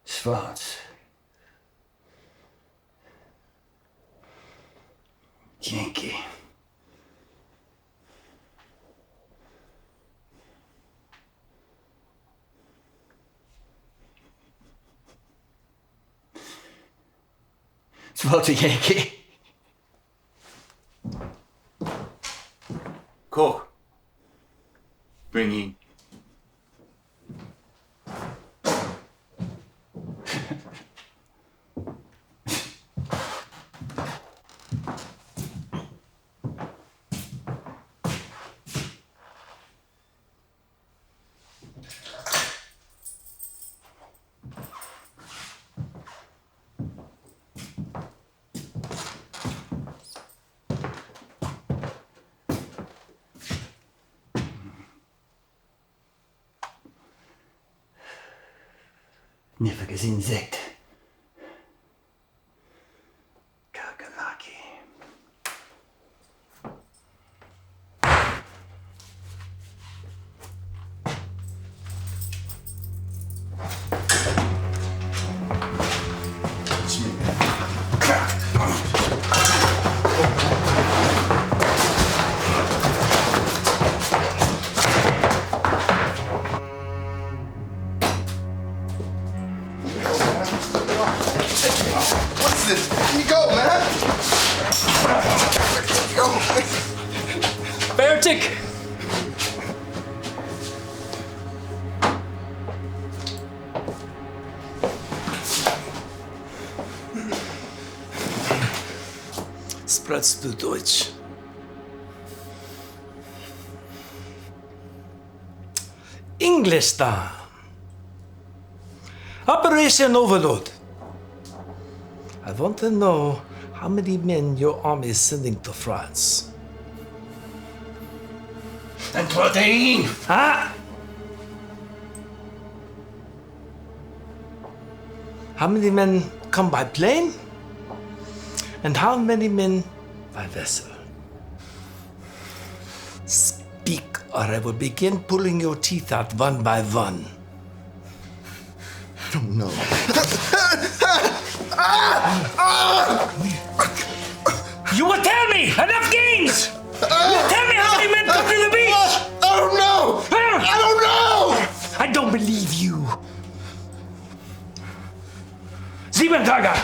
Schwarz. Yankee. Zwarte Yankee. Koch. Bring in. Niffiges Insekt. Kakerlaki. What's this? Let me go, man. Let me go. Bertic! Sprichst du Deutsch? English da. Operation Overload. I want to know how many men your army is sending to France. And protein. Huh? How many men come by plane? And how many men by vessel? Speak, or I will begin pulling your teeth out one by one. Oh, no. You will tell me! Enough games! You will tell me how many men come to the beach! I don't know! I don't know! I don't believe you. Sieben Tage!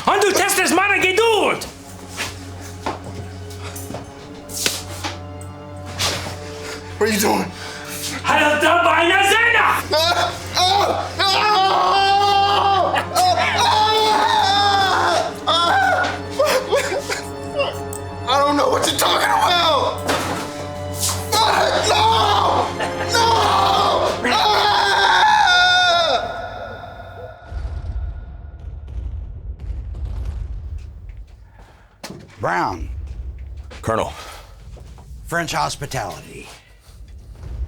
Und du testest meine Geduld! What are you doing? Halt dabei eine Sehne! I don't know what you're talking about! No! No! Brown, Colonel, French hospitality.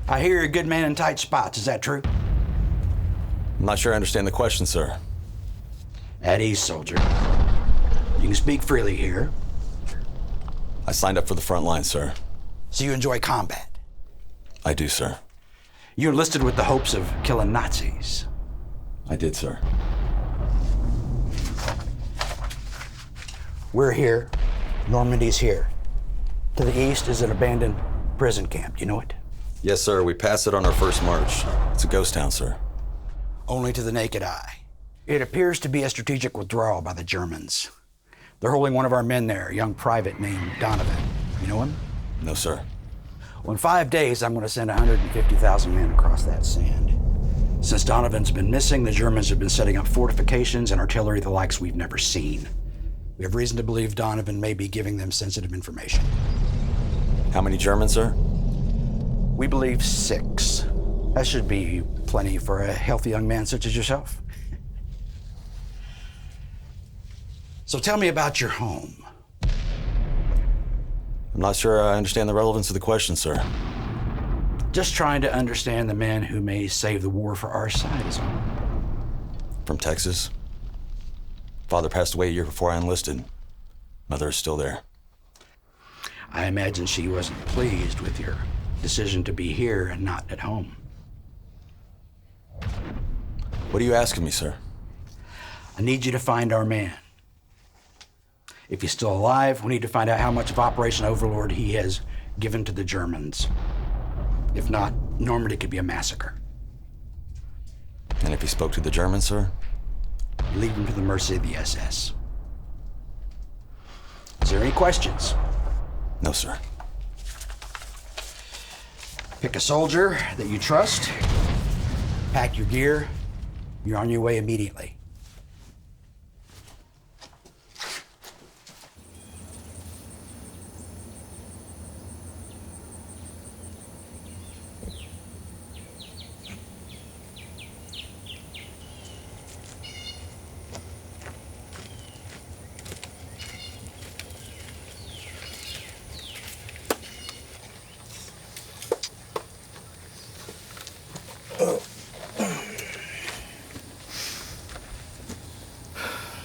I hear you're a good man in tight spots. Is that true? I'm not sure I understand the question, sir. At ease, soldier. You can speak freely here. I signed up for the front line, sir. So you enjoy combat. I do, sir. You enlisted with the hopes of killing Nazis. I did, sir. We're here. Normandy's here. To the east is an abandoned prison camp. You know it? Yes, sir. We passed it on our first march. It's a ghost town, sir. Only to the naked eye. It appears to be a strategic withdrawal by the Germans. They're holding one of our men there, a young private named Donovan. You know him? No, sir. Well, in 5 days, I'm going to send 150,000 men across that sand. Since Donovan's been missing, the Germans have been setting up fortifications and artillery the likes we've never seen. We have reason to believe Donovan may be giving them sensitive information. How many Germans, sir? We believe 6. That should be plenty for a healthy young man such as yourself. So tell me about your home. I'm not sure I understand the relevance of the question, sir. Just trying to understand the man who may save the war for our side is all. From Texas. Father passed away a year before I enlisted. Mother is still there. I imagine she wasn't pleased with your decision to be here and not at home. What are you asking me, sir? I need you to find our man. If he's still alive, we need to find out how much of Operation Overlord he has given to the Germans. If not, Normandy could be a massacre. And if he spoke to the Germans, sir? Leave him to the mercy of the SS. Is there any questions? No, sir. Pick a soldier that you trust, pack your gear, you're on your way immediately.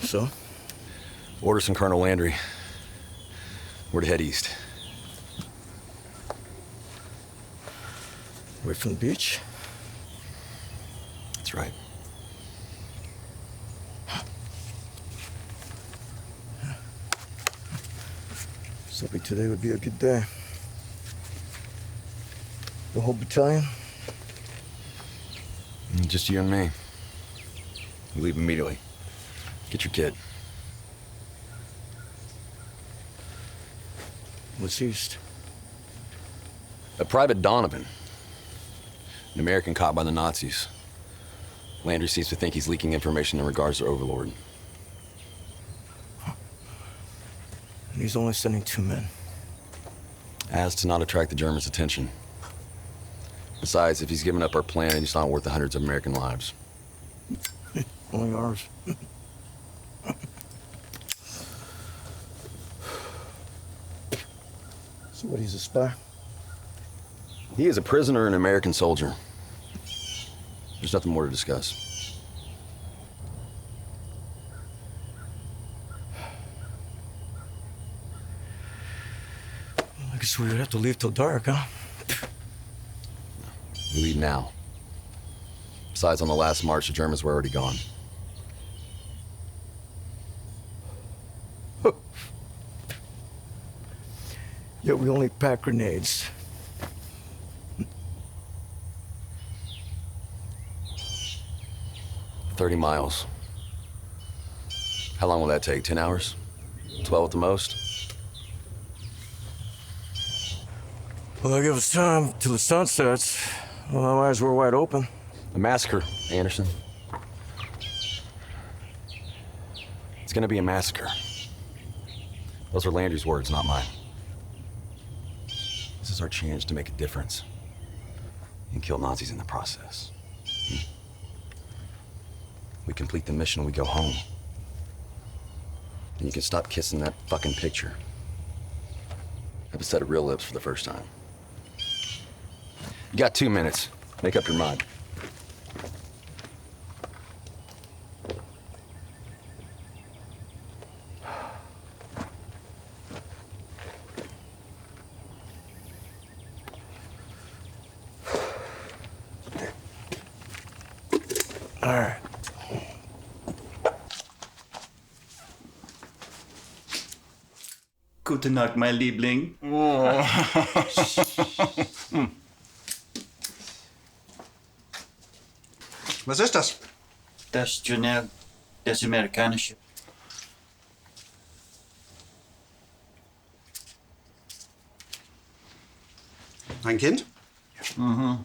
So? Orders from Colonel Landry. We're to head east. Away from the beach? That's right. So hoping today would be a good day. The whole battalion? Just you and me. We leave immediately. Get your kid. What's east? A Private Donovan. An American caught by the Nazis. Landry seems to think he's leaking information in regards to Overlord. And he's only sending 2 men. As to not attract the Germans' attention. Besides, if he's given up our plan, he's not worth the hundreds of American lives. Only ours. So what, he's a spy? He is a prisoner and an American soldier. There's nothing more to discuss. I guess we would have to leave till dark, huh? We leave now. Besides, on the last march, the Germans were already gone. Yet we only pack grenades. 30 miles. How long will that take? 10 hours? 12 at the most? Well, that'll give us time till the sun sets. Otherwise, we're wide open. A massacre, Anderson. It's gonna be a massacre. Those are Landry's words, not mine. This is our chance to make a difference and kill Nazis in the process. We complete the mission, we go home. And you can stop kissing that fucking picture. Have a set of real lips for the first time. You got 2 minutes. Make up your mind. All right. Gute Nacht, mein Liebling. Was ist das? Das Journal des Amerikanischen. Ein Kind? Mhm.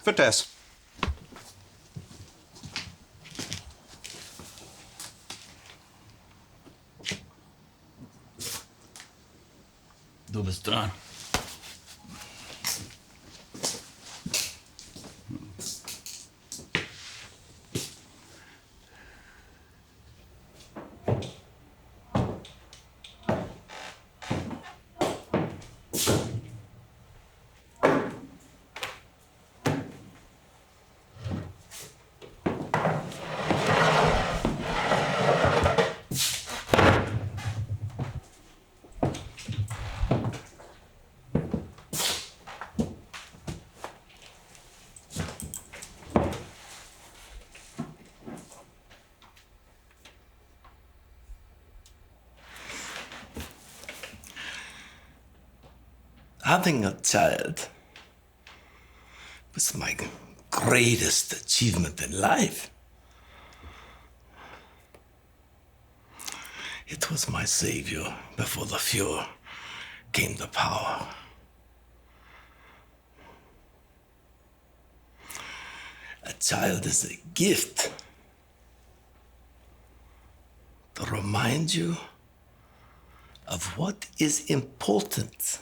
Für Tess. Du bist dran. Having a child was my greatest achievement in life. It was my savior before the Fuhrer came to power. A child is a gift to remind you of what is important.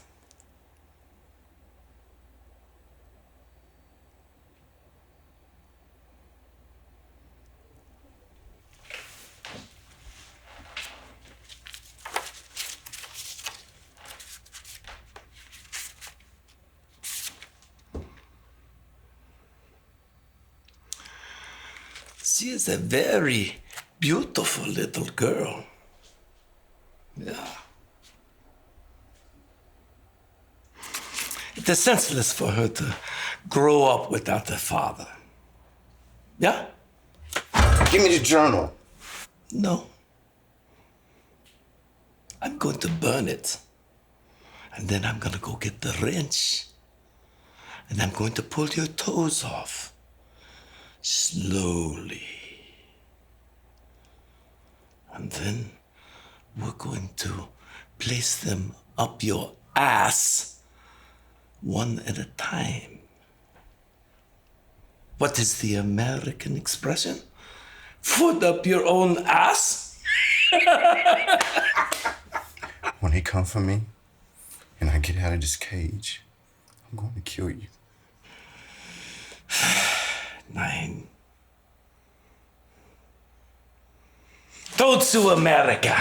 She is a very beautiful little girl. Yeah. It is senseless for her to grow up without a father. Yeah? Give me the journal. No. I'm going to burn it. And then I'm going to go get the wrench. And I'm going to pull your toes off. Slowly. And then we're going to place them up your ass, one at a time. What is the American expression? Foot up your own ass? When he come for me and I get out of this cage, I'm going to kill you. 9. Go to America.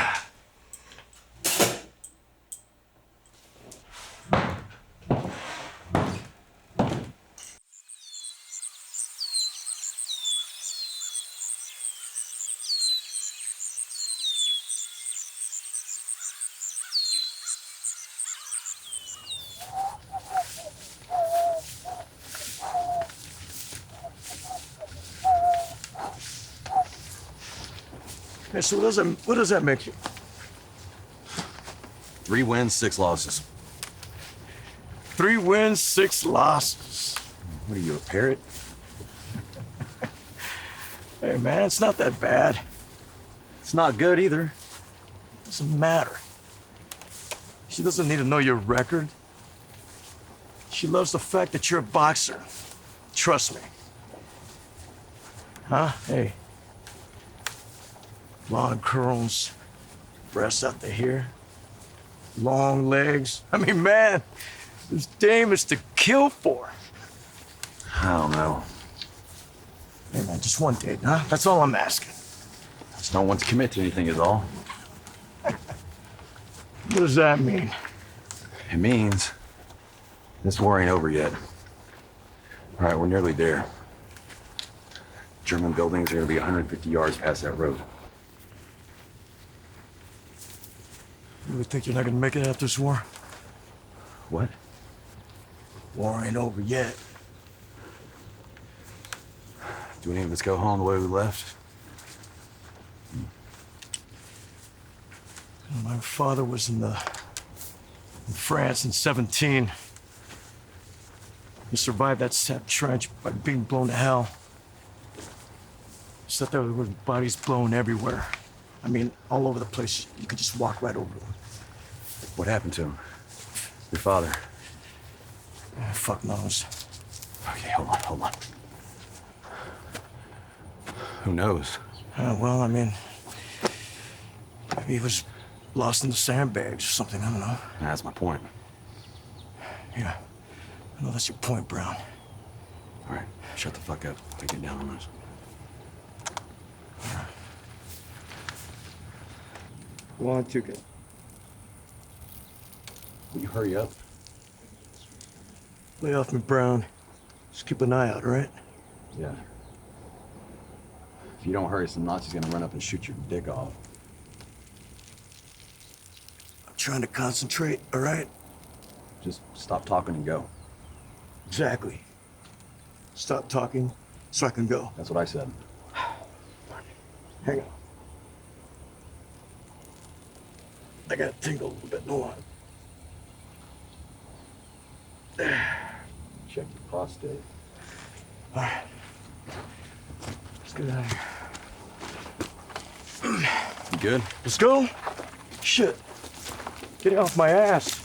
Hey, so what does that make you? 3 wins, 6 losses. 3 wins, 6 losses. What are you, a parrot? Hey, man, it's not that bad. It's not good either. Doesn't matter. She doesn't need to know your record. She loves the fact that you're a boxer. Trust me. Huh? Hey. Blonde curls, breasts out to here, long legs. I mean, man, this dame is to kill for. I don't know. Hey, man, just one date, huh? That's all I'm asking. Just don't want to commit to anything is all. What does that mean? It means this war ain't over yet. All right, we're nearly there. German buildings are gonna be 150 yards past that road. You really think you're not gonna make it after this war? What? War ain't over yet. Do any of us go home the way we left? My father was in France in 17. He survived that sap trench by being blown to hell. Except there were bodies blown everywhere. I mean, all over the place. You could just walk right over them. What happened to him? Your father? Fuck knows. Okay, hold on. Who knows? Well, I mean, maybe he was lost in the sandbags or something. I don't know. That's my point. Yeah, I know that's your point, Brown. All right, shut the fuck up. I get down on this. Go on, Tuca. Will you hurry up? Lay off me, Brown. Just keep an eye out, all right? Yeah. If you don't hurry, some Nazi's gonna run up and shoot your dick off. I'm trying to concentrate, all right? Just stop talking and go. Exactly. Stop talking so I can go. That's what I said. Hang on. I got tingle a little bit. Hold on. Check your prostate. All right. Let's get out of here. You good? Let's go. Shit. Get off my ass.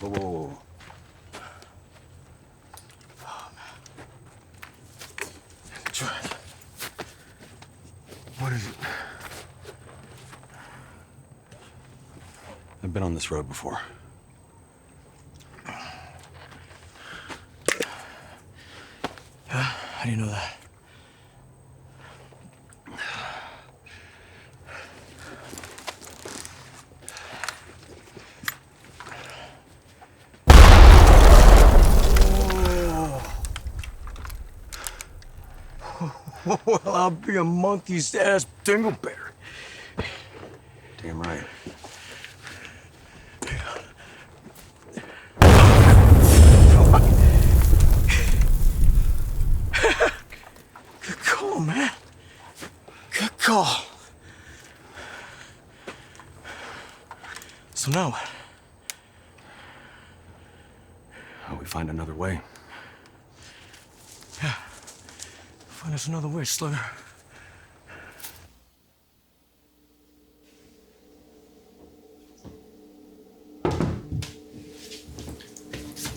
Whoa, whoa, whoa. Track. What is it? I've been on this road before. Yeah? How do you know that? Well, I'll be a monkey's ass dingleberry. Damn right. Good call, man. Good call. So now what? How we find another way? Yeah. Find us another way, Slugger.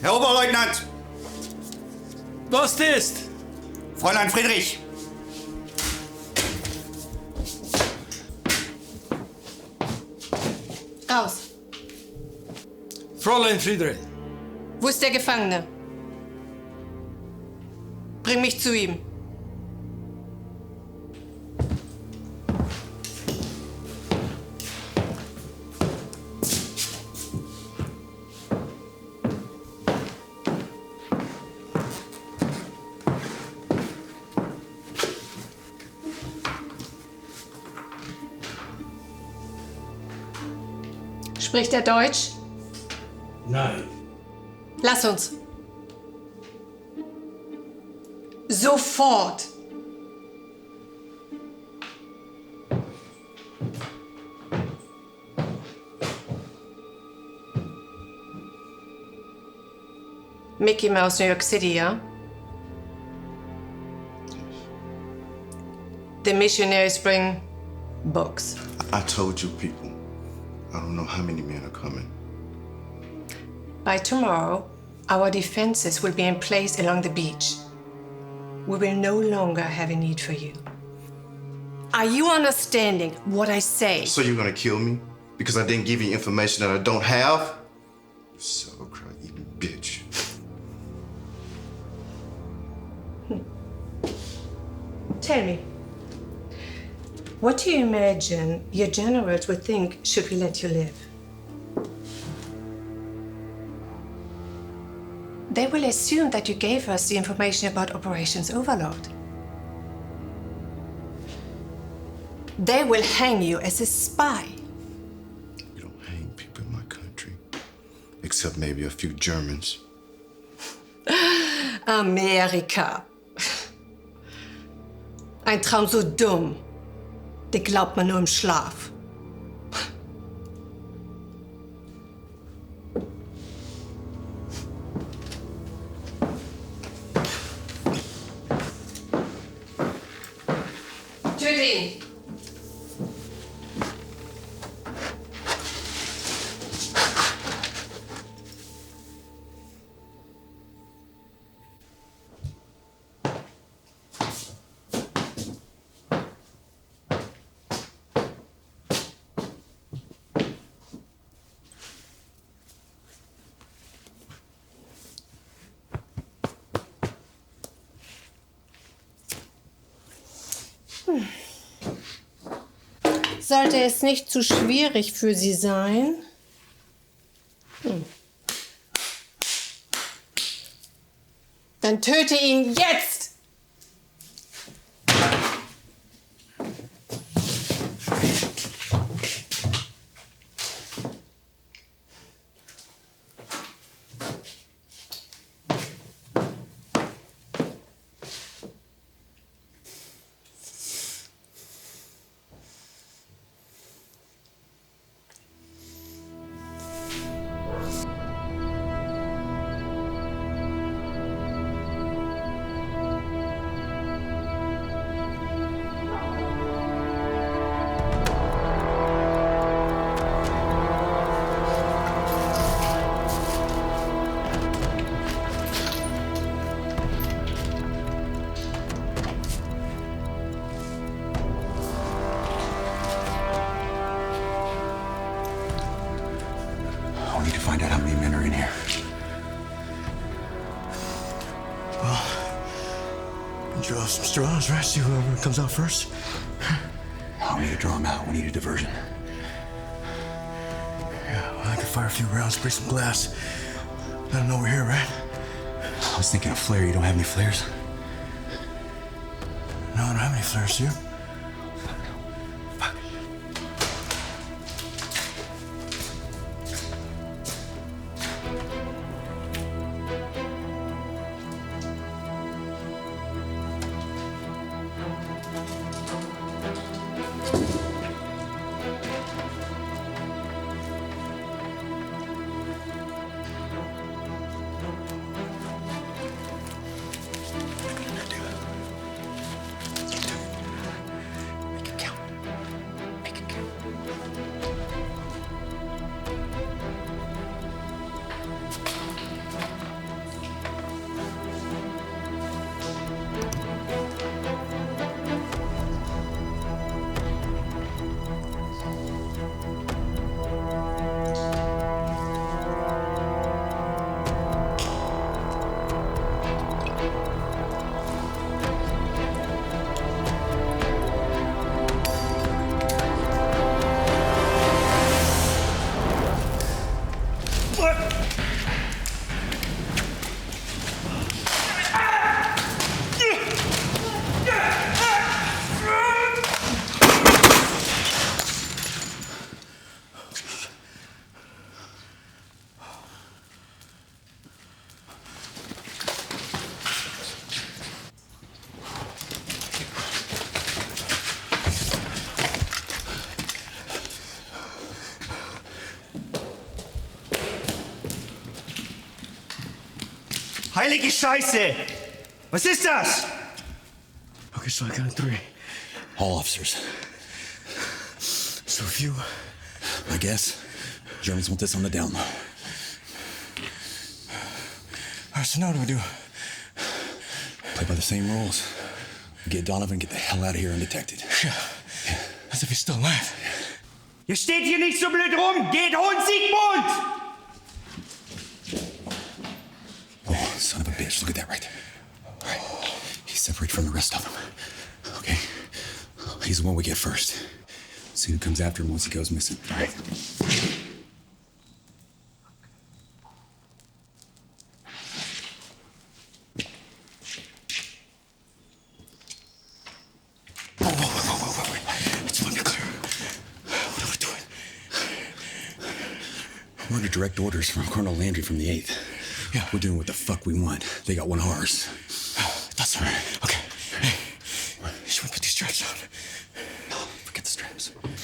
Herr Oberleutnant! Was ist? Fräulein Friedrich! Raus. Fräulein Friedrich. Wo ist der Gefangene? Bring mich zu ihm. Spricht er Deutsch? Nein. Lass uns. Sofort. Mickey Mouse, New York City, ja? The missionaries bring books. I told you people. I don't know how many men are coming. By tomorrow, our defenses will be in place along the beach. We will no longer have a need for you. Are you understanding what I say? So you're gonna kill me? Because I didn't give you information that I don't have? You sauerkraut-eating bitch. Tell me, what do you imagine your generals would think should we let you live? They will assume that you gave us the information about Operations Overlord. They will hang you as a spy. You don't hang people in my country. Except maybe a few Germans. Amerika. Ein Traum so dumm, den glaubt man nur im Schlaf. ihn. Sollte es nicht zu schwierig für Sie sein? Dann töte ihn jetzt! We need to find out how many men are in here. Draw some straws, right? See whoever comes out first. We need to draw them out. We need a diversion. Yeah, well, I can fire a few rounds, break some glass. Let them know we're here, right? I was thinking of flare. You don't have any flares? No, I don't have any flares here. Heilige Scheiße! Was ist das? Okay, so I got 3. All officers. So few. I guess. Germans want this on the down low. All right, so now what do we do? Play by the same rules. Get Donovan, get the hell out of here undetected. Yeah. As if he's still alive. Ihr steht hier nicht so blöd rum! Geht holen Sigmund! Oh, son of a bitch. Look at that right there. All right. He's separated from the rest of them. Okay? He's the one we get first. See who comes after him once he goes missing. All right. Whoa. It's fucking clear. What are we doing? We're under direct orders from Colonel Landry from the 8th. Yeah. We're doing what the fuck we want. They got one of ours. That's all right. Okay. Hey, should we put these straps on? No, forget the straps. Okay.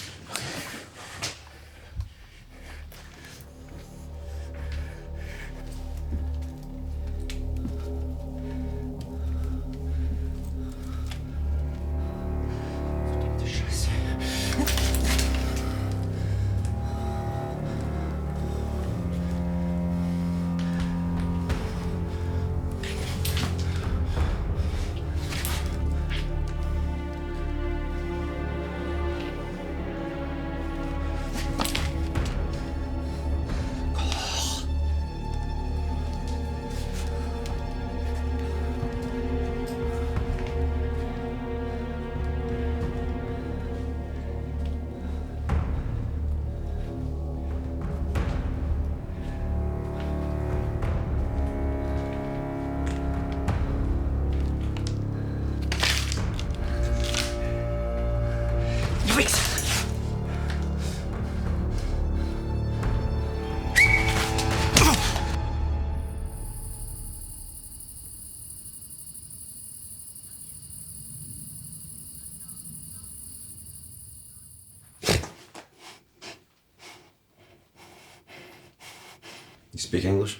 You speak English?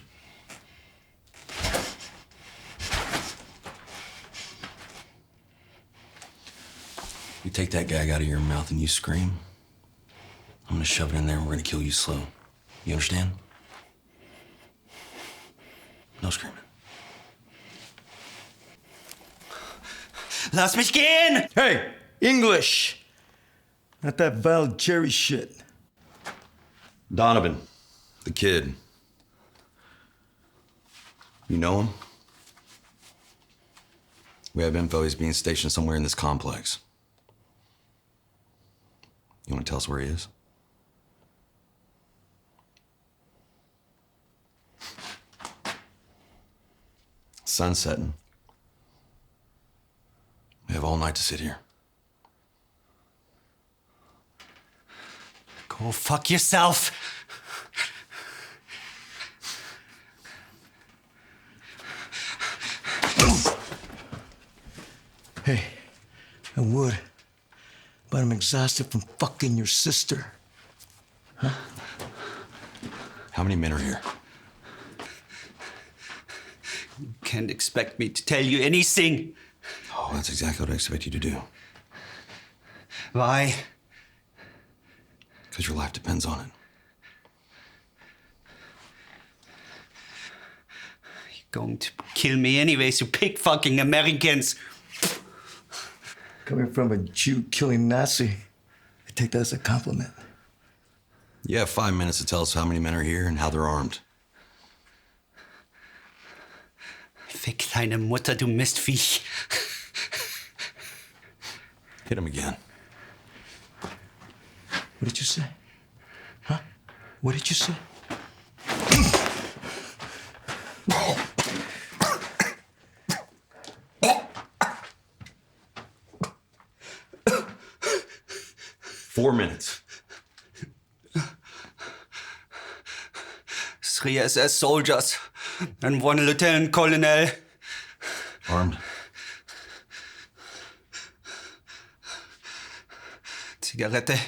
You take that gag out of your mouth and you scream, I'm gonna shove it in there and we're gonna kill you slow. You understand? No screaming. Lass mich gehen! Hey, English! Not that Val Jerry shit. Donovan, the kid. You know him? We have info he's being stationed somewhere in this complex. You want to tell us where he is? Sun's setting. We have all night to sit here. Go fuck yourself. Hey, I would, but I'm exhausted from fucking your sister. How many men are here? You can't expect me to tell you anything. Oh, that's exactly what I expect you to do. Why? Because your life depends on it. You're going to kill me anyways, you pig fucking Americans. Coming from a Jew-killing Nazi, I take that as a compliment. You have 5 minutes to tell us how many men are here and how they're armed. Fick deine Mutter, du Mistviech. Hit him again. What did you say? Huh? What did you say? 4 minutes. 3 SS soldiers and 1 lieutenant colonel. Armed. Zigarette.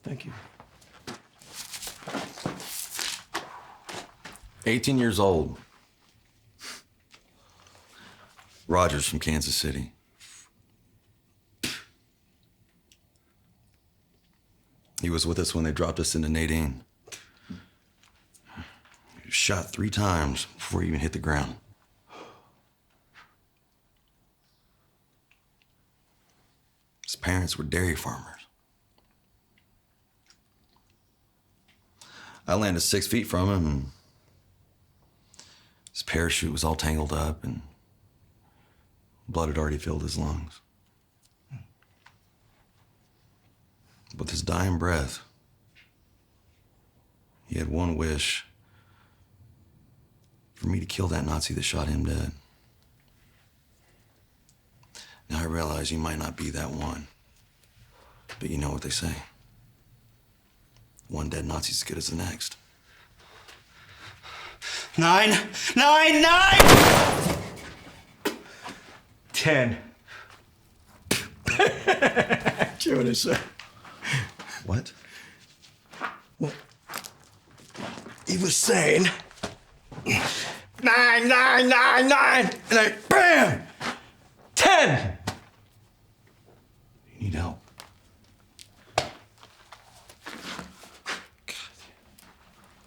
Thank you. 18 years old. Rogers from Kansas City. He was with us when they dropped us into Nadine. He was shot 3 times before he even hit the ground. His parents were dairy farmers. I landed 6 feet from him, and his parachute was all tangled up, and blood had already filled his lungs. With his dying breath, he had one wish: for me to kill that Nazi that shot him dead. Now I realize you might not be that one, but you know what they say. One dead Nazi's as good as the next. Nein! Nein! Nein! 10. Hear what I said? What? Well, he was saying 9, 9, 9, 9, and I BAM! 10! You need help.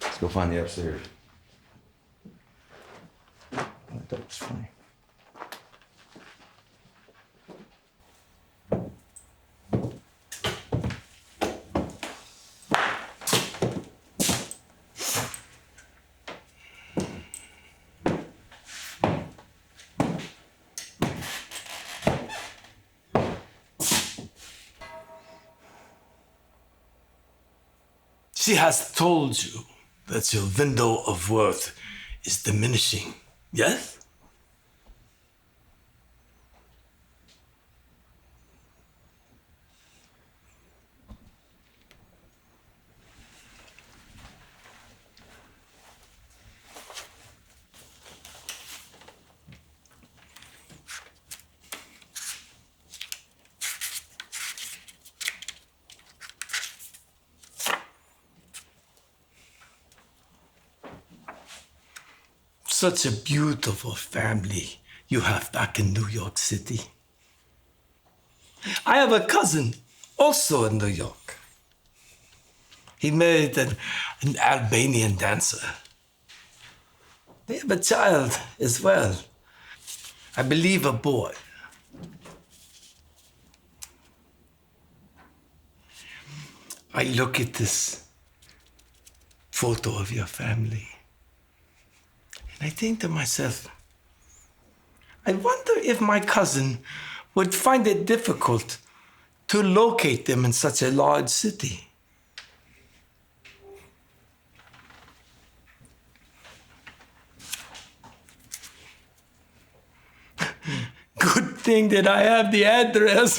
Let's go find the upstairs. That was funny. She has told you that your window of worth is diminishing, yes? Such a beautiful family you have back in New York City. I have a cousin also in New York. He married an Albanian dancer. They have a child as well. I believe a boy. I look at this photo of your family. I think to myself, I wonder if my cousin would find it difficult to locate them in such a large city. Good thing that I have the address.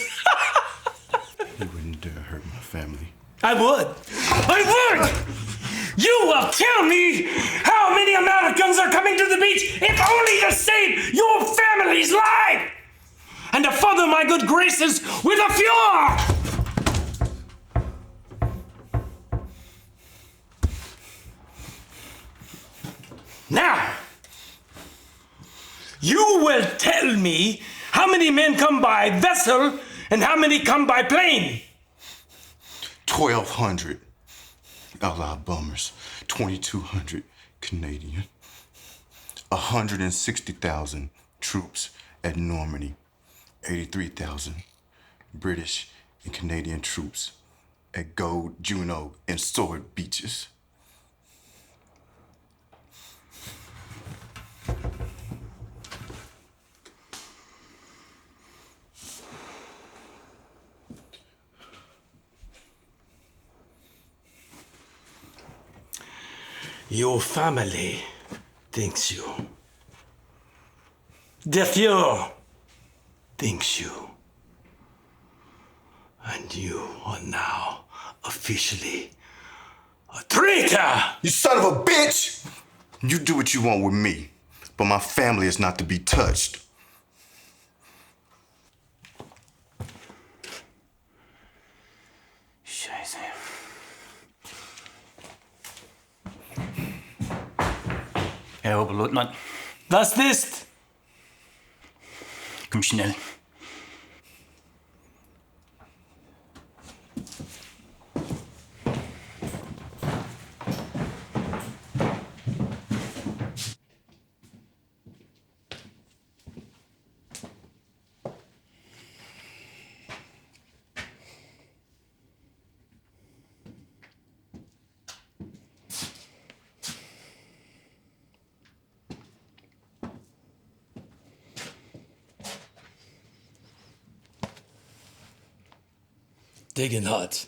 You wouldn't dare hurt my family. I would. I would! You will tell me how many Americans are coming to the beach, if only to save your family's life and to further my good graces with a fjord. Now, you will tell me how many men come by vessel and how many come by plane. 1,200 Allied bombers, 2,200 Canadian, 160,000 troops at Normandy, 83,000 British and Canadian troops at Gold, Juno, and Sword beaches. Your family thinks you. The Fuhrer thinks you. And you are now officially a traitor! You son of a bitch! You do what you want with me, but my family is not to be touched. Scheiße. Herr Oberleutnant, Was ist? komm schnell. Digging hot.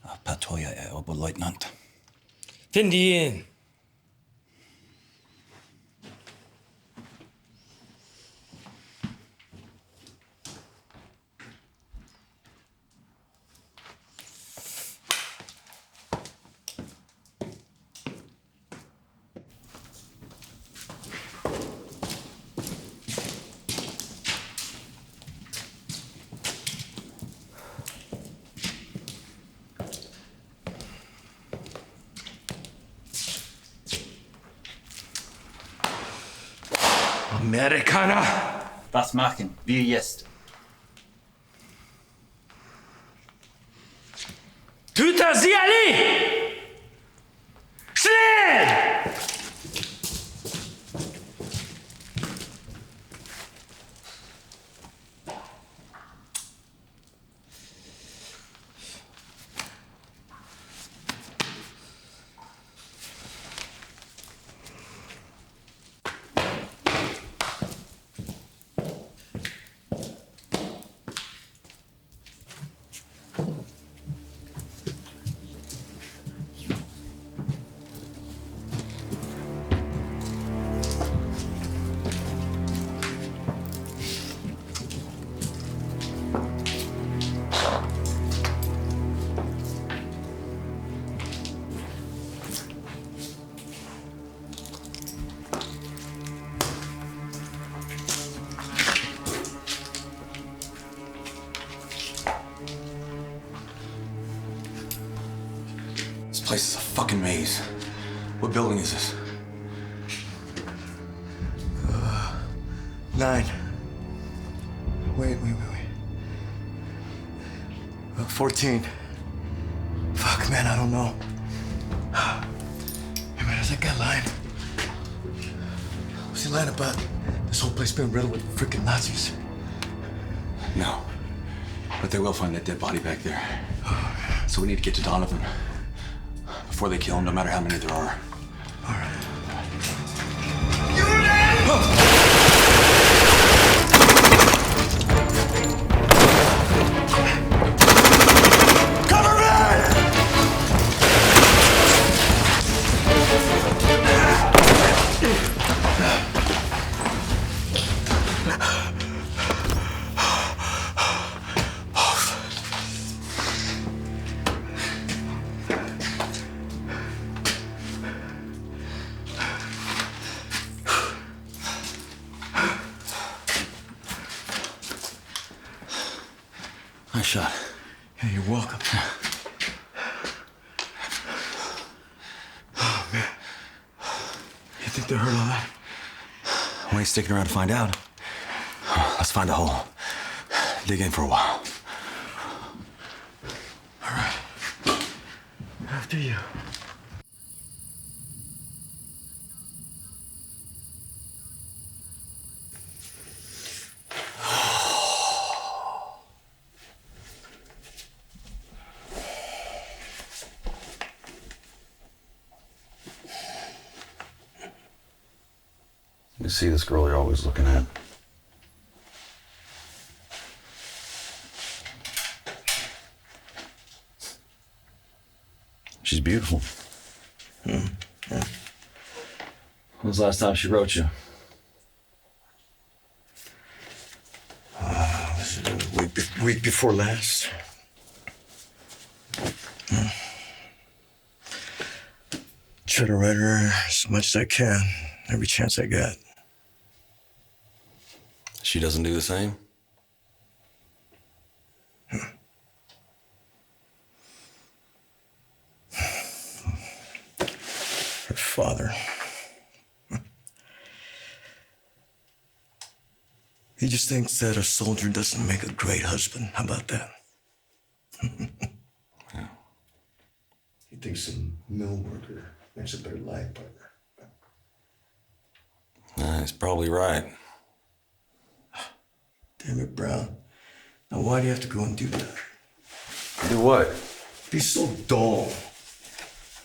Ein paar teuer, Herr Oberleutnant. Find ihn. Amerikaner! Was machen wir jetzt? Töter sie alle! Schnell! place is a fucking maze. What building is this? 9. Wait. 14. Fuck, man, I don't know. Hey, man, is that guy lying? Was he lying about this whole place being riddled with freaking Nazis? No. But they will find that dead body back there. So we need to get to Donovan before they kill him, no matter how many there are. All right. Nice shot. Yeah, you're welcome. Oh, man. You think they heard all that? We ain't sticking around to find out. Let's find a hole. Dig in for a while. All right. After you. You see this girl you're always looking at? She's beautiful. Yeah. When was the last time she wrote you? Was it a week before last? Try to write her as much as I can, every chance I got. She doesn't do the same? Her father. He just thinks that a soldier doesn't make a great husband. How about that? Yeah. He thinks a mill worker makes a better life partner. He's probably right. Damn it, Brown. Now, why do you have to go and do that? Do what? Be so dull.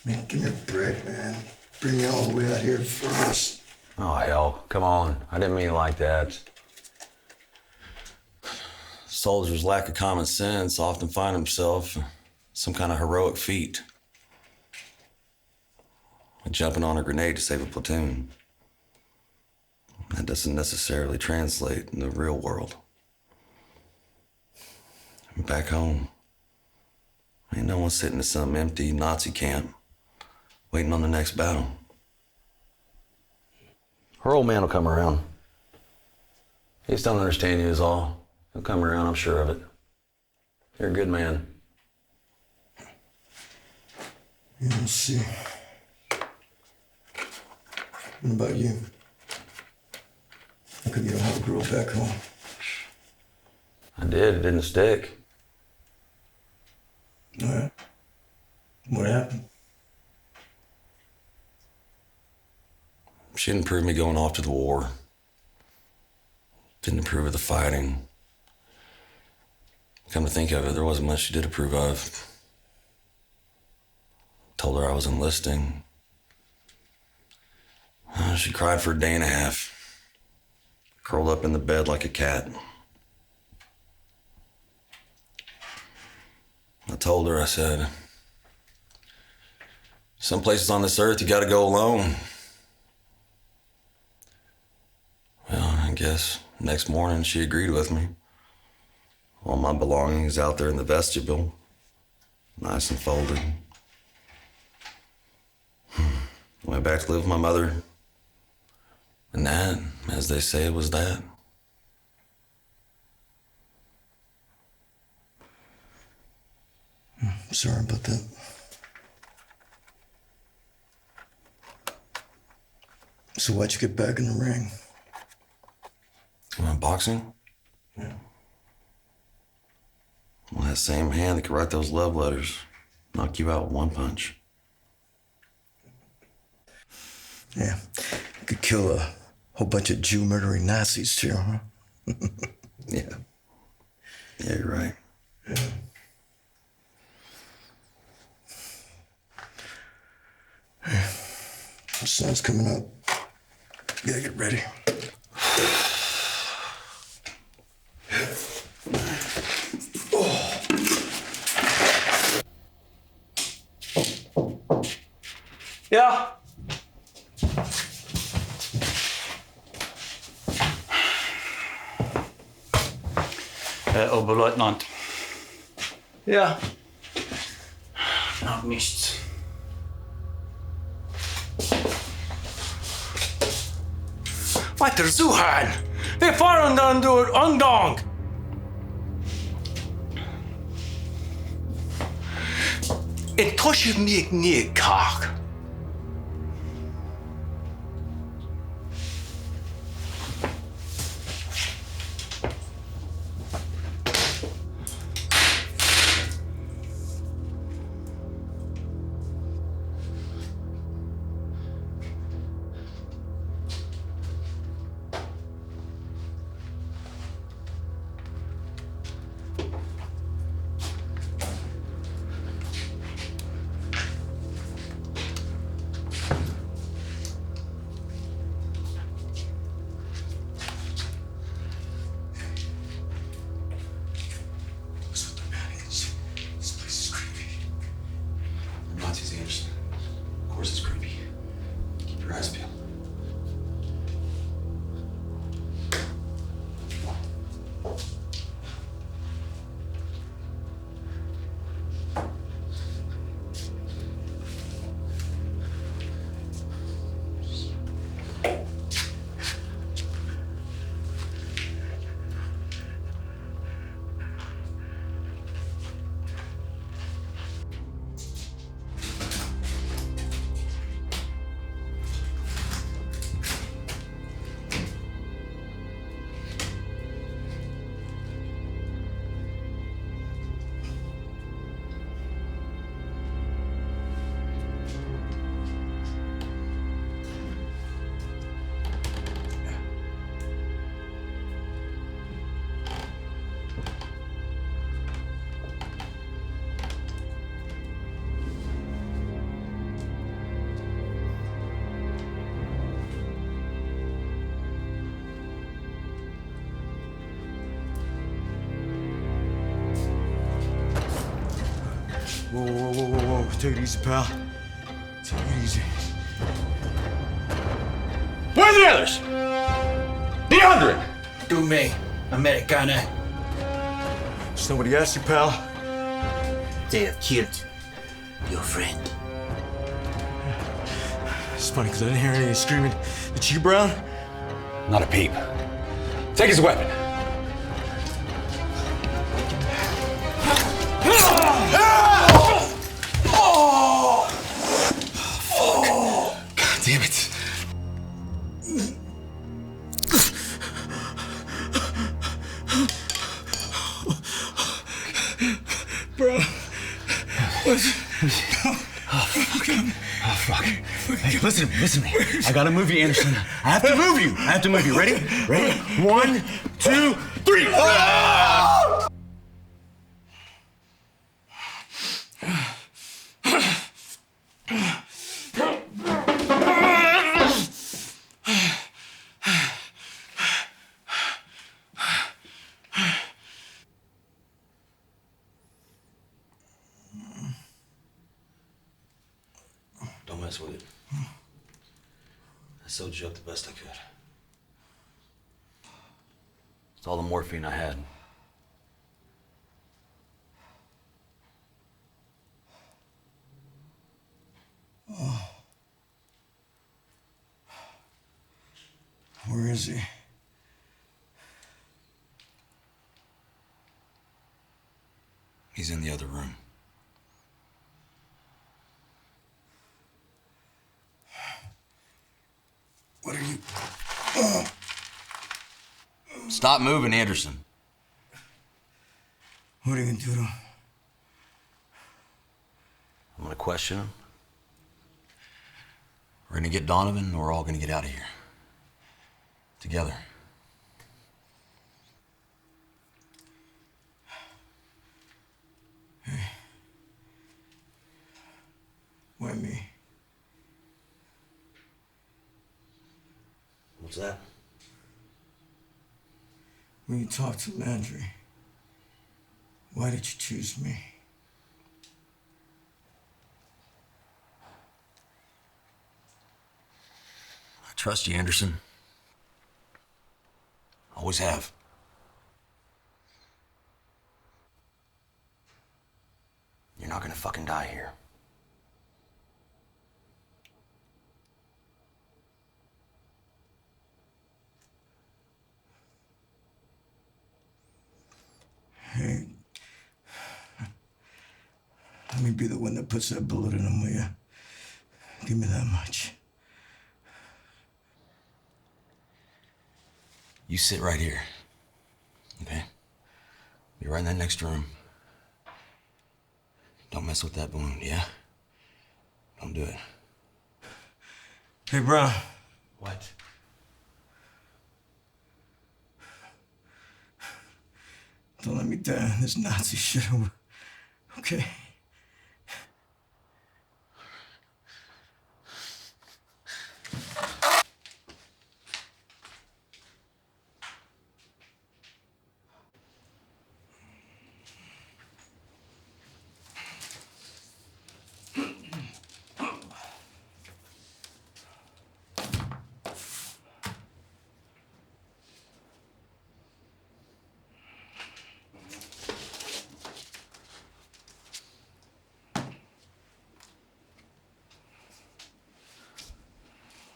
Man, give me a break, man. Bring me all the way out here for this. Oh, hell. Come on. I didn't mean it like that. Soldiers' lack of common sense often find himself some kind of heroic feat. Like jumping on a grenade to save a platoon. That doesn't necessarily translate in the real world. Back home, ain't no one sitting in some empty Nazi camp waiting on the next battle. Her old man will come around. He just don't understand you is all. He'll come around, I'm sure of it. You're a good man. Yeah, we'll see. What about you? How come you don't have a girl back home? I did, it didn't stick. All right. What happened? She didn't approve me going off to the war. Didn't approve of the fighting. Come to think of it, there wasn't much she did approve of. Told her I was enlisting. She cried for a day and a half. Curled up in the bed like a cat. I told her, I said, some places on this earth you gotta go alone. Well, I guess next morning she agreed with me. All my belongings out there in the vestibule, nice and folded. Went back to live with my mother. And that, as they say, was that. I'm sorry about that. So why'd you get back in the ring? You want boxing? Yeah. Well, that same hand that could write those love letters knock you out with one punch. Yeah. You could kill a whole bunch of Jew murdering Nazis too, huh? Yeah. Yeah, you're right. Yeah. Hey, the sun's coming up. You gotta get ready. Yeah. Oberleutnant. Ja. Noch nichts. Weiter suchen! Wir fahren dann durch Andong! Enttäusche mich nicht, Kark. Nazis, Anderson. Of course it's creepy. Keep your eyes peeled. Whoa, whoa, whoa, whoa, whoa. Take it easy, pal. Take it easy. Where are the others? The 100! Du me, Americana. Just nobody asked you, pal. They have killed your friend. It's funny, because I didn't hear any screaming. It's you, Brown? Not a peep. Take his weapon. God damn it. Bro. Oh, fuck. Hey, listen to me. I gotta move you, Anderson. I have to move you. Ready? Ready? 1, 2, 3. Don't mess with it. I sewed you up the best I could. It's all the morphine I had. Where is he? He's in the other room. What are you... Stop moving, Anderson. What are you gonna do to him? I'm gonna question him. We're gonna get Donovan, and we're all gonna get out of here. Together. Hey. Why me? What's that? When you talked to Landry, why did you choose me? I trust you, Anderson. Always have. You're not gonna fucking die here. Hey, let me be the one that puts that bullet in him, will you? Give me that much. You sit right here. Okay? Be right in that next room. Don't mess with that wound, yeah? Don't do it. Hey, Brown. What? Don't let me die in this Nazi shit over. Okay?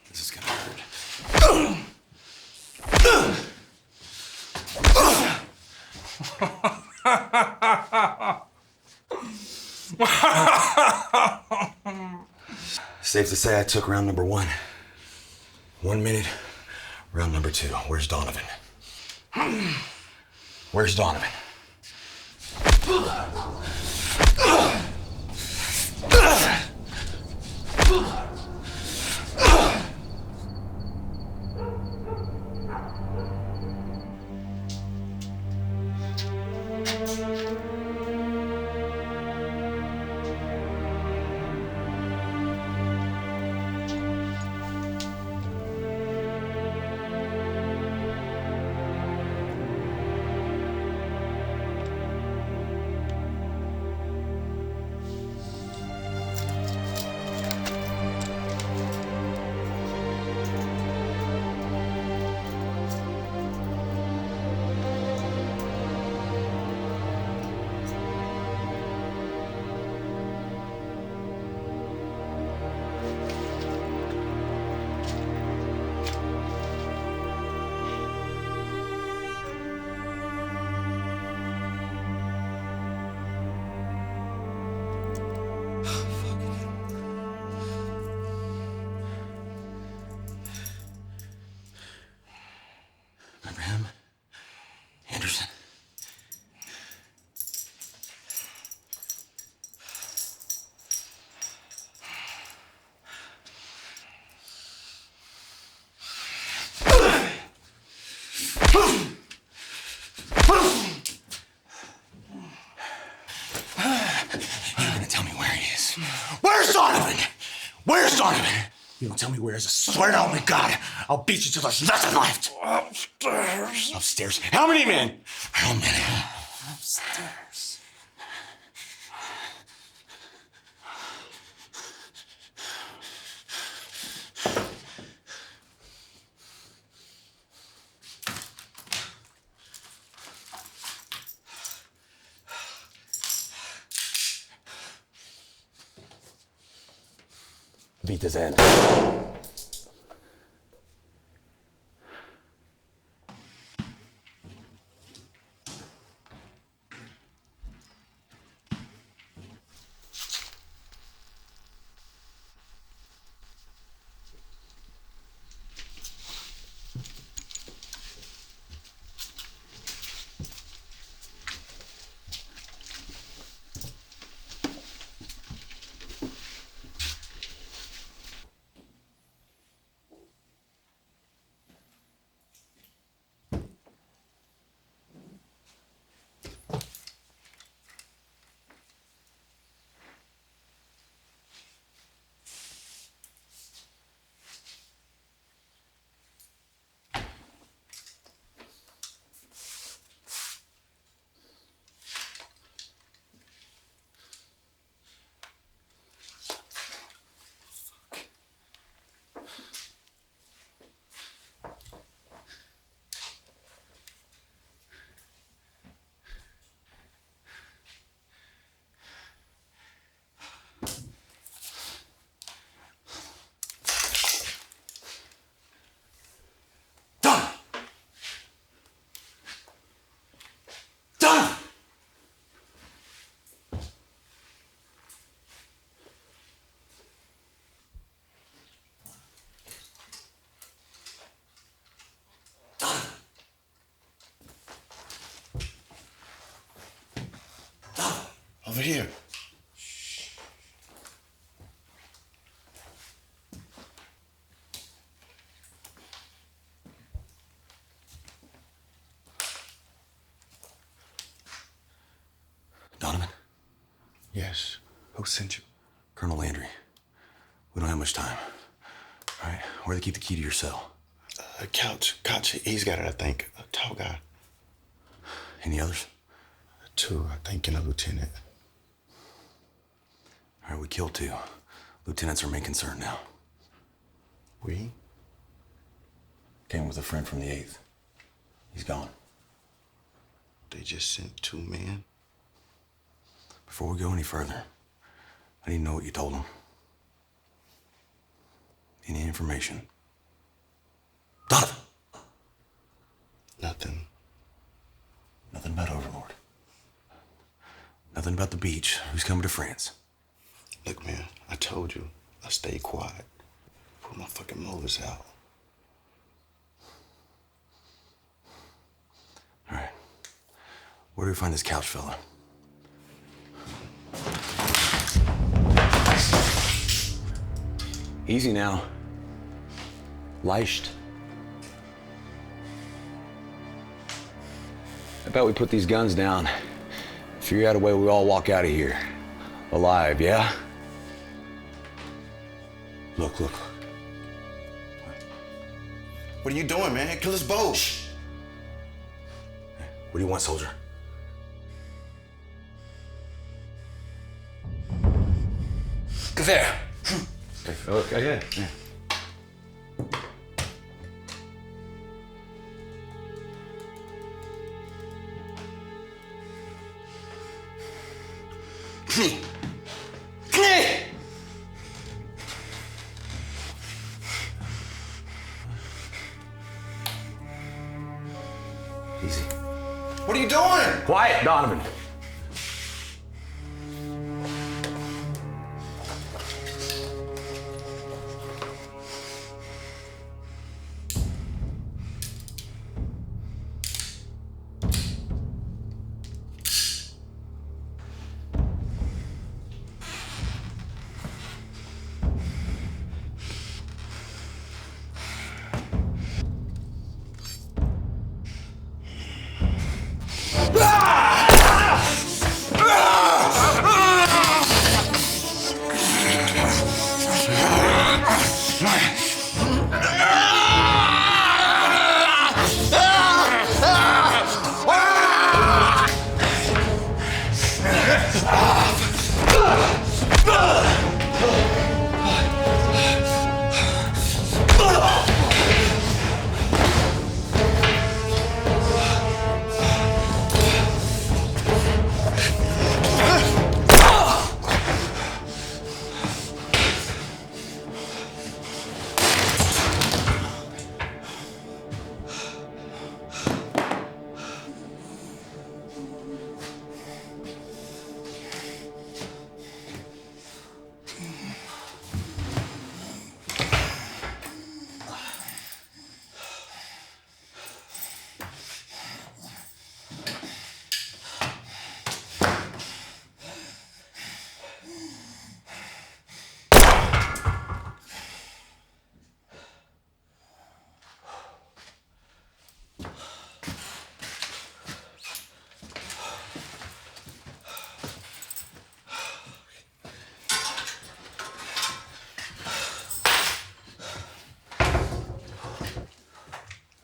This is gonna hurt. Safe to say I took round number 1. 1 minute, round number 2. Where's Donovan? Where's Donovan? Remember him? Anderson. You're gonna tell me where he is. Where's Donovan? Where's Donovan? You don't tell me where he is. I swear to only God, I'll beat you till there's nothing left. Upstairs. Upstairs. How many men? How many? Upstairs. Beat his end. Over here. Donovan? Yes. Who sent you? Colonel Landry. We don't have much time. All right, where do they keep the key to your cell? Couch. He's got it, I think. A tall guy. Any others? 2, I think, and a lieutenant. All right, we killed 2. Lieutenant's our main concern now. We? Came with a friend from the 8th. He's gone. They just sent 2 men? Before we go any further, I need to know what you told them. Any information? Donovan! Nothing. Nothing about Overlord. Nothing about the beach. Who's coming to France? Look, man, I told you. I stay quiet. Put my fucking molars out. All right. Where do we find this couch fella? Easy now. Leicht. How about we put these guns down, figure out a way we all walk out of here alive, yeah? Look. What are you doing, man? Kill us both. What do you want, soldier? Gewehr. Okay, yeah. Knie. Knie! Easy. What are you doing? Quiet, Donovan.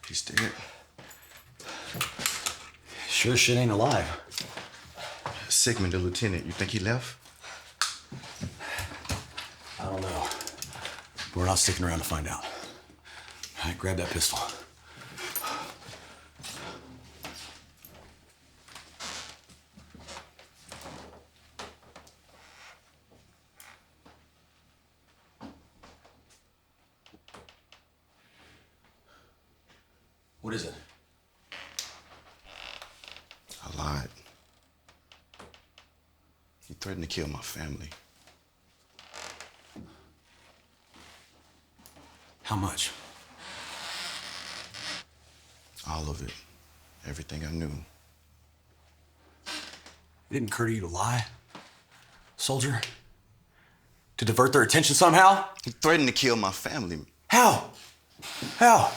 He's dead. Sure shit ain't alive. Sigmund, the lieutenant, you think he left? I don't know. We're not sticking around to find out. All right, grab that pistol. What is it? I lied. He threatened to kill my family. How much? All of it. Everything I knew. It didn't occur to you to lie? Soldier? To divert their attention somehow? He threatened to kill my family. How? How?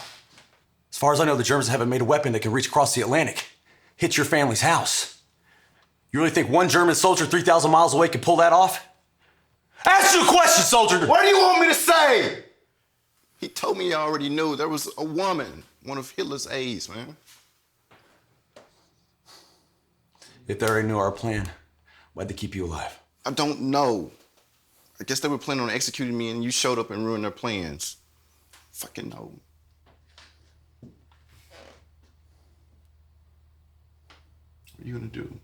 As far as I know, the Germans haven't made a weapon that can reach across the Atlantic, hit your family's house. You really think one German soldier 3,000 miles away can pull that off? Ask you a question, soldier! What do you want me to say? He told me he already knew there was a woman, one of Hitler's aides, man. If they already knew our plan, why'd they keep you alive? I don't know. I guess they were planning on executing me and you showed up and ruined their plans. Fucking know. What are you gonna do?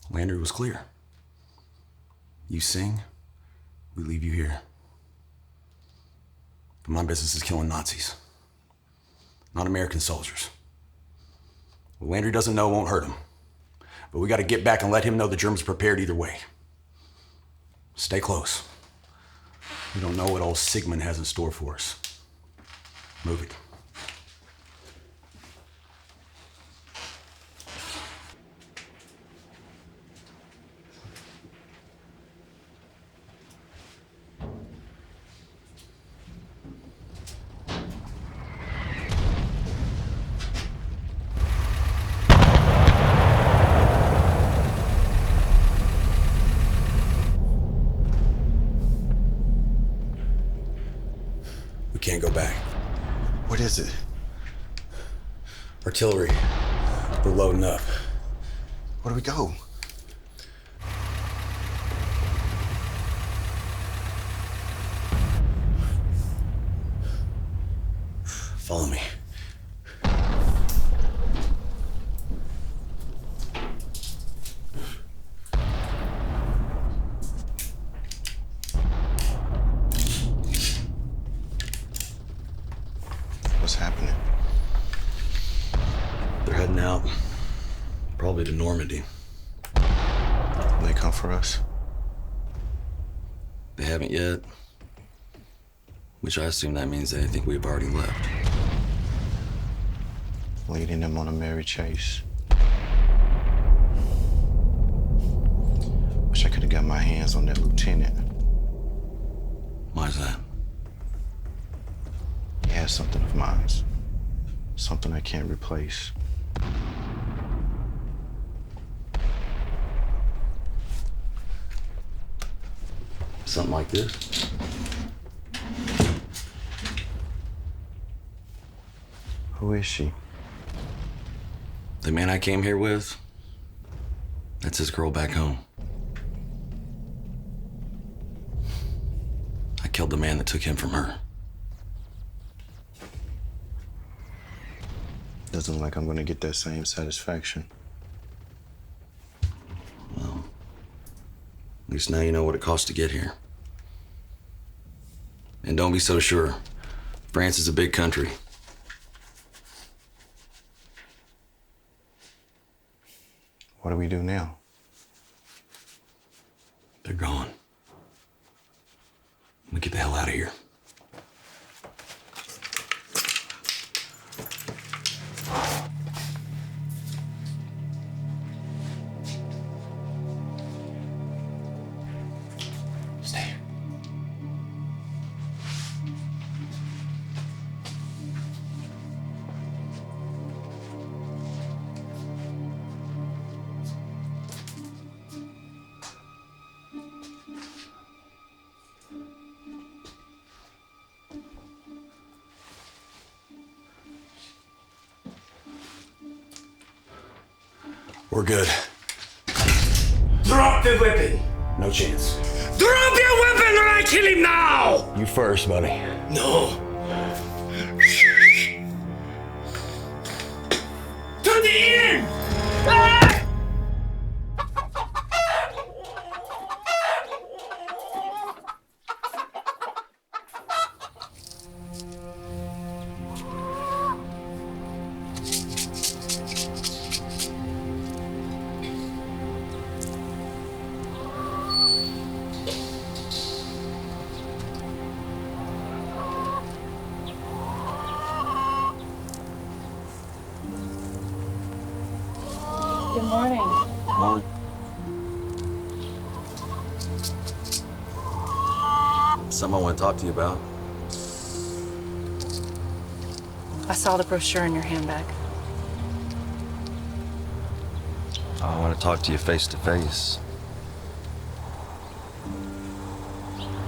Landry was clear. You sing, we leave you here. But my business is killing Nazis, not American soldiers. What Landry doesn't know won't hurt him. But we gotta get back and let him know the Germans are prepared either way. Stay close. We don't know what old Sigmund has in store for us. Move it. We can't go back. What is it? Artillery. We're loading up. Where do we go? Follow me. What's happening? They're heading out. Probably to Normandy. They come for us? They haven't yet. Which I assume that means they think we've already left. Leading them on a merry chase. Wish I could have got my hands on that lieutenant. Why's that? He has something of mine. Something I can't replace. Something like this? Who is she? The man I came here with, that's his girl back home. I killed the man that took him from her. Doesn't look like I'm gonna get that same satisfaction. Well, at least now you know what it costs to get here. And don't be so sure. France is a big country. What do we do now? They're gone. We get the hell out of here. Stay. We're good. Drop the weapon! No chance. Drop your weapon or I kill him now! You first, buddy. No. To the end! Ah! Good morning. Morning. something I want to talk to you about. I saw the brochure in your handbag. I want to talk to you face to face.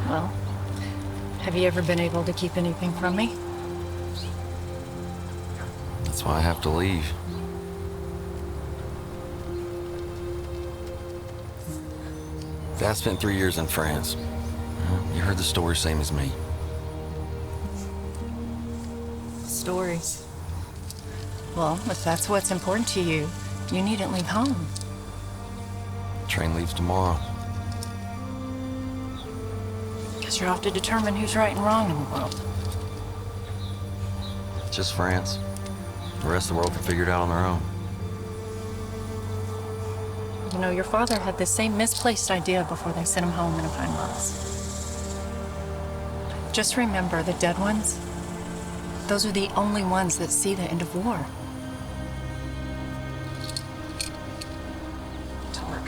Well, have you ever been able to keep anything from me? That's why I have to leave. Dad spent 3 years in France. You heard the story, same as me. Stories. Well, if that's what's important to you, you needn't leave home. Train leaves tomorrow. Because you're off to determine who's right and wrong in the world. Just France. The rest of the world can figure it out on their own. You know, your father had the same misplaced idea before they sent him home in a pine box. Just remember, the dead ones, those are the only ones that see the end of war. To work.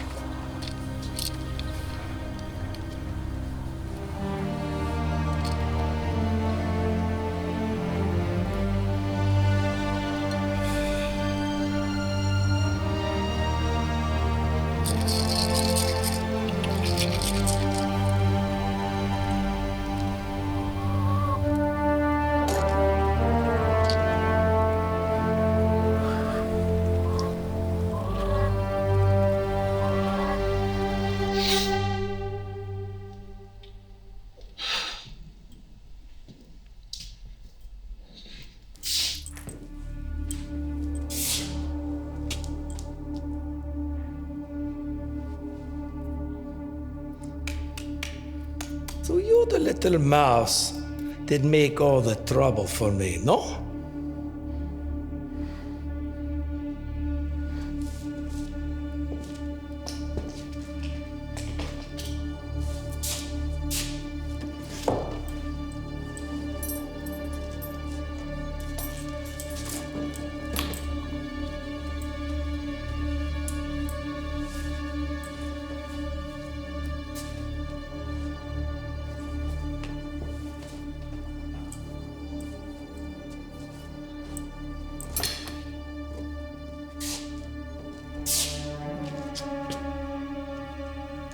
So you're the little mouse that make all the trouble for me, no?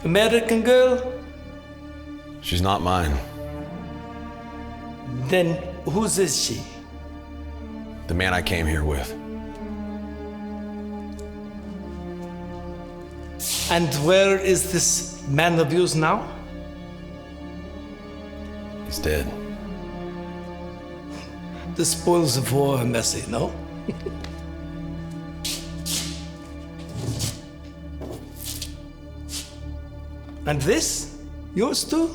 American girl? She's not mine. Then whose is she? The man I came here with. And where is this man of yours now? He's dead. The spoils of war are messy, no? And this? Yours too?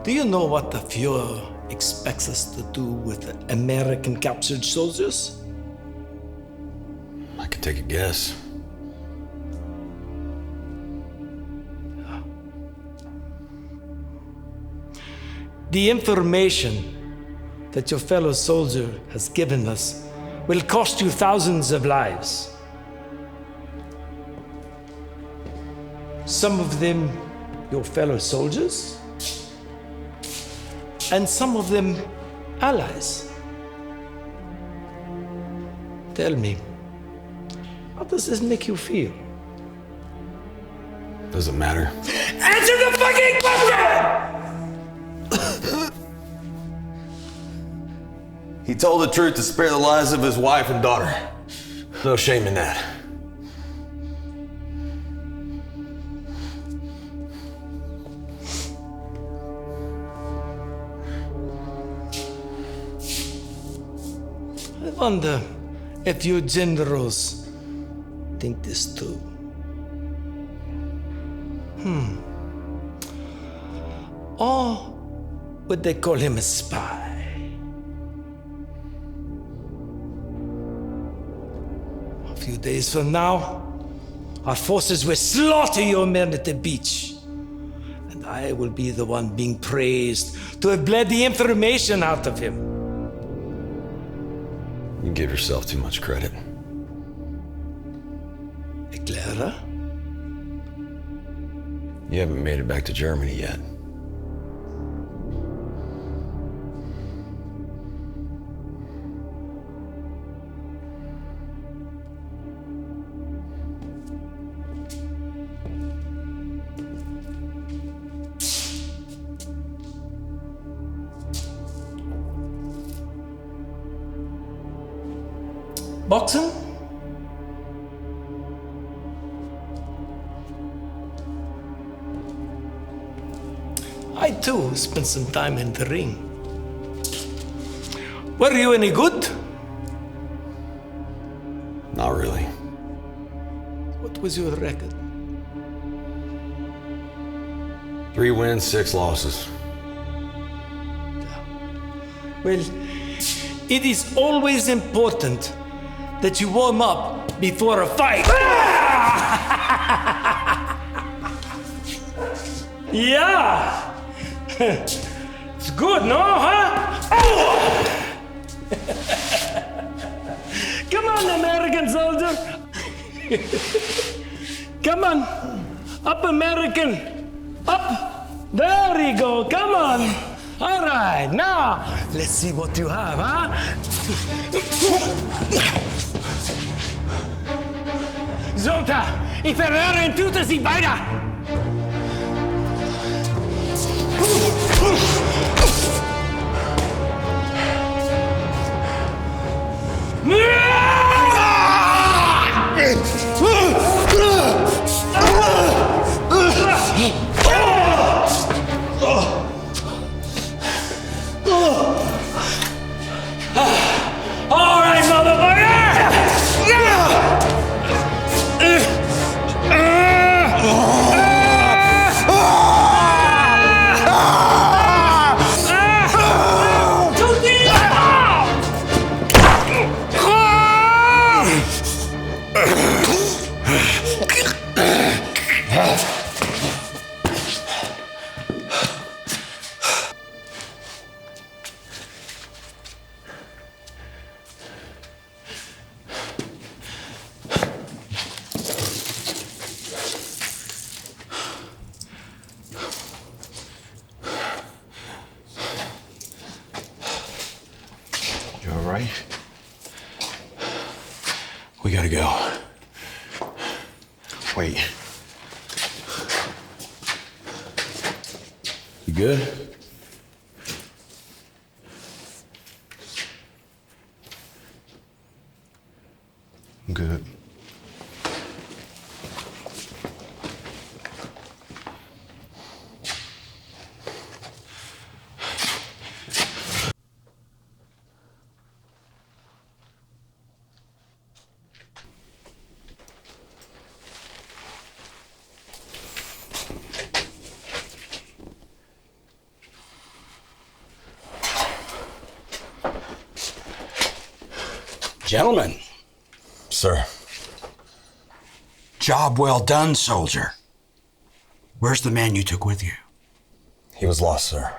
Do you know what the Fuhrer expects us to do with the American captured soldiers? I can take a guess. The information that your fellow soldier has given us will cost you thousands of lives. Some of them your fellow soldiers, and some of them allies. Tell me, how does this make you feel? Doesn't matter. Answer the fucking question! He told the truth to spare the lives of his wife and daughter. No shame in that. I wonder if you generals think this too. Or would they call him a spy? A few days from now, our forces will slaughter your men at the beach. And I will be the one being praised to have bled the information out of him. You give yourself too much credit. Clara? You haven't made it back to Germany yet. Boxing? I too spent some time in the ring. Were you any good? Not really. What was your record? 3 wins, 6 losses. Well, it is always important that you warm up before a fight. Yeah! It's good, no, huh? Come on, American soldier. Come on. Up, American. Up. There you go. Come on. All right, now, let's see what you have, huh? Zolta, ich verhöre und tut sie weiter. All right, motherfucker! You all right? We gotta go. Wait. You good? I'm good. Gentlemen, Sir. job well done, soldier. Where's the man you took with you? He was lost, sir.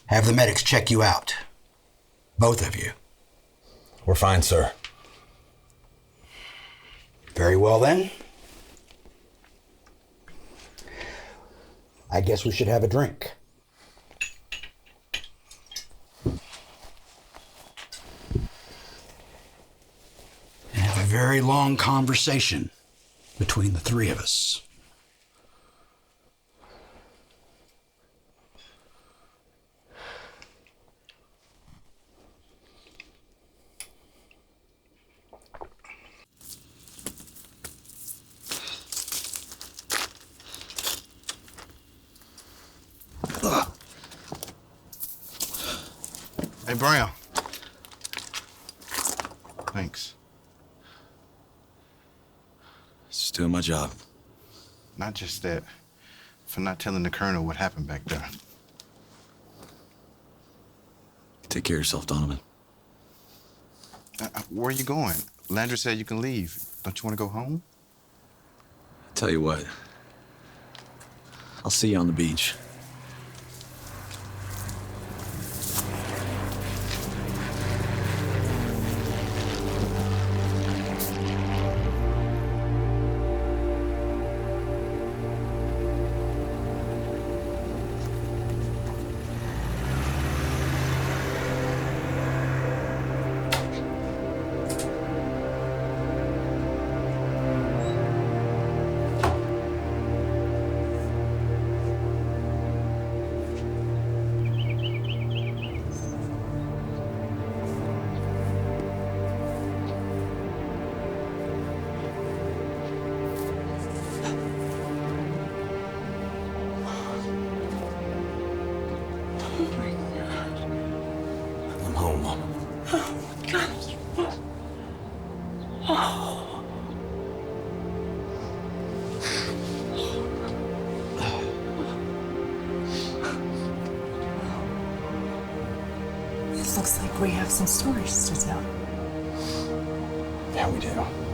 Have the medics check you out. Both of you. We're fine, sir. Very well then. I guess we should have a drink. And have a very long conversation between the three of us. Hey, Brown. Thanks. Just doing my job. Not just that, for not telling the colonel what happened back there. Take care of yourself, Donovan. Where are you going? Landry said you can leave. Don't you want to go home? Tell you what. I'll see you on the beach. It looks like we have some stories to tell. Yeah, we do.